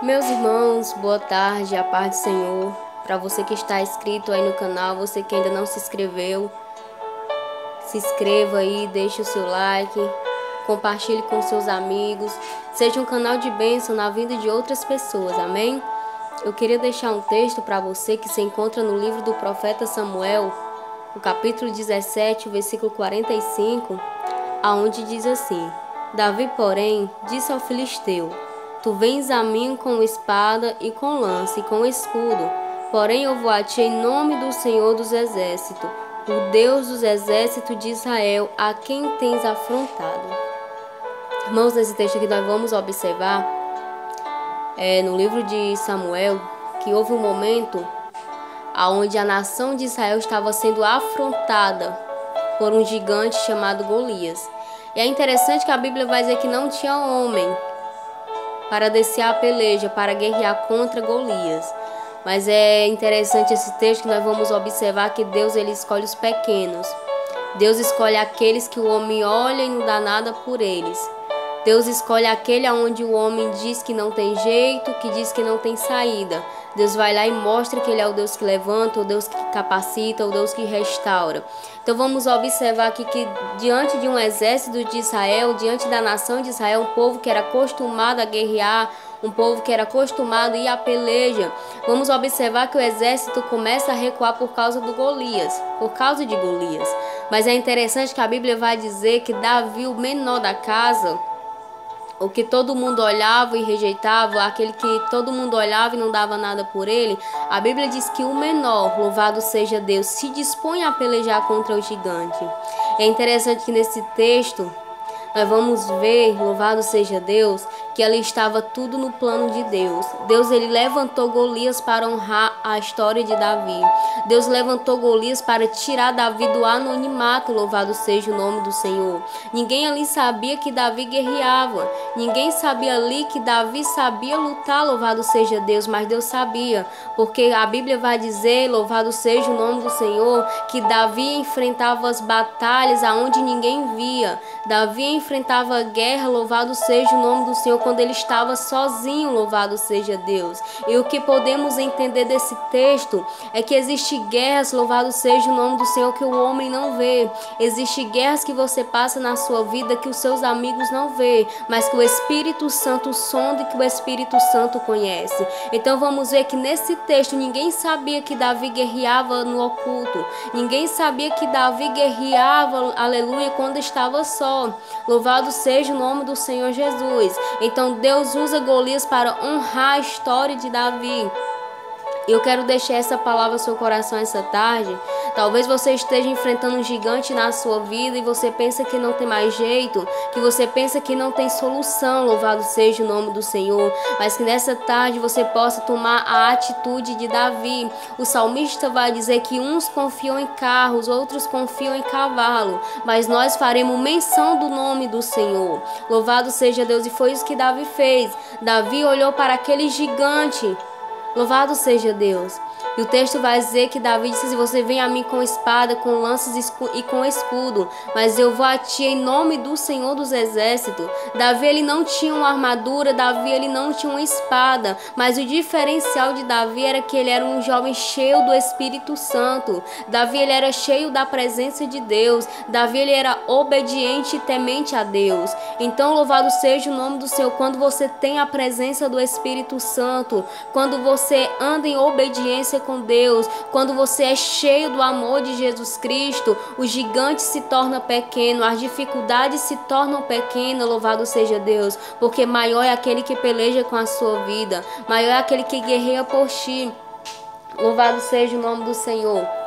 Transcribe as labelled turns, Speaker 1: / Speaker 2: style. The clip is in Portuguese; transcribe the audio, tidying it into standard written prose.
Speaker 1: Meus irmãos, boa tarde, a paz do Senhor. Para você que está inscrito aí no canal, você que ainda não se inscreveu, se inscreva aí, deixe o seu like, compartilhe com seus amigos, seja um canal de bênção na vida de outras pessoas, amém? Eu queria deixar um texto para você que se encontra no livro do profeta Samuel, no capítulo 17, o versículo 45, aonde diz assim: Davi, porém, disse ao filisteu: Tu vens a mim com espada e com lança e com escudo, porém eu vou a ti em nome do Senhor dos Exércitos, o Deus dos exércitos de Israel, a quem tens afrontado. Irmãos, nesse texto aqui nós vamos observar, no livro de Samuel, que houve um momento onde a nação de Israel estava sendo afrontada por um gigante chamado Golias. E é interessante que a Bíblia vai dizer que não tinha homem para descer a peleja, para guerrear contra Golias. Mas é interessante esse texto que nós vamos observar que Deus ele escolhe os pequenos. Deus escolhe aqueles que o homem olha e não dá nada por eles. Deus escolhe aquele onde o homem diz que não tem jeito, que diz que não tem saída. Deus vai lá e mostra que Ele é o Deus que levanta, o Deus que capacita, o Deus que restaura. Então vamos observar aqui que diante de um exército de Israel, diante da nação de Israel, um povo que era acostumado a guerrear, um povo que era acostumado a ir à peleja, vamos observar que o exército começa a recuar por causa de Golias. Mas é interessante que a Bíblia vai dizer que Davi, o menor da casa, o que todo mundo olhava e rejeitava, aquele que todo mundo olhava e não dava nada por ele, a Bíblia diz que o menor, louvado seja Deus, se dispõe a pelejar contra o gigante. É interessante que nesse texto nós vamos ver, louvado seja Deus, que ali estava tudo no plano de Deus. Deus ele levantou Golias para honrar a história de Davi. Deus levantou Golias para tirar Davi do anonimato, louvado seja o nome do Senhor. Ninguém ali sabia que Davi guerreava. Ninguém sabia ali que Davi sabia lutar, louvado seja Deus, mas Deus sabia, porque a Bíblia vai dizer, louvado seja o nome do Senhor, que Davi enfrentava as batalhas aonde ninguém via. Davi enfrentava a guerra, louvado seja o nome do Senhor, quando ele estava sozinho, louvado seja Deus. E o que podemos entender desse texto é que existem guerras, louvado seja o nome do Senhor, que o homem não vê. Existem guerras que você passa na sua vida que os seus amigos não vê, mas que o Espírito Santo sonda e que o Espírito Santo conhece. Então vamos ver que nesse texto ninguém sabia que Davi guerreava no oculto. Ninguém sabia que Davi guerreava, aleluia, quando estava só. Louvado seja o nome do Senhor Jesus. Então Deus usa Golias para honrar a história de Davi. Eu quero deixar essa palavra no seu coração essa tarde. Talvez você esteja enfrentando um gigante na sua vida e você pensa que não tem mais jeito, que você pensa que não tem solução, louvado seja o nome do Senhor, mas que nessa tarde você possa tomar a atitude de Davi. O salmista vai dizer que uns confiam em carros, outros confiam em cavalo, mas nós faremos menção do nome do Senhor. Louvado seja Deus, e foi isso que Davi fez. Davi olhou para aquele gigante. Louvado seja Deus. E o texto vai dizer que Davi disse: se você vem a mim com espada, com lanças e com escudo, mas eu vou a ti em nome do Senhor dos Exércitos. Davi ele não tinha uma armadura, Davi ele não tinha uma espada, mas o diferencial de Davi era que ele era um jovem cheio do Espírito Santo. Davi ele era cheio da presença de Deus. Davi ele era obediente e temente a Deus. Então louvado seja o nome do Senhor. Quando você tem a presença do Espírito Santo, quando você anda em obediência com Deus, quando você é cheio do amor de Jesus Cristo, o gigante se torna pequeno, as dificuldades se tornam pequenas, louvado seja Deus, porque maior é aquele que peleja com a sua vida, maior é aquele que guerreia por ti. Louvado seja o nome do Senhor.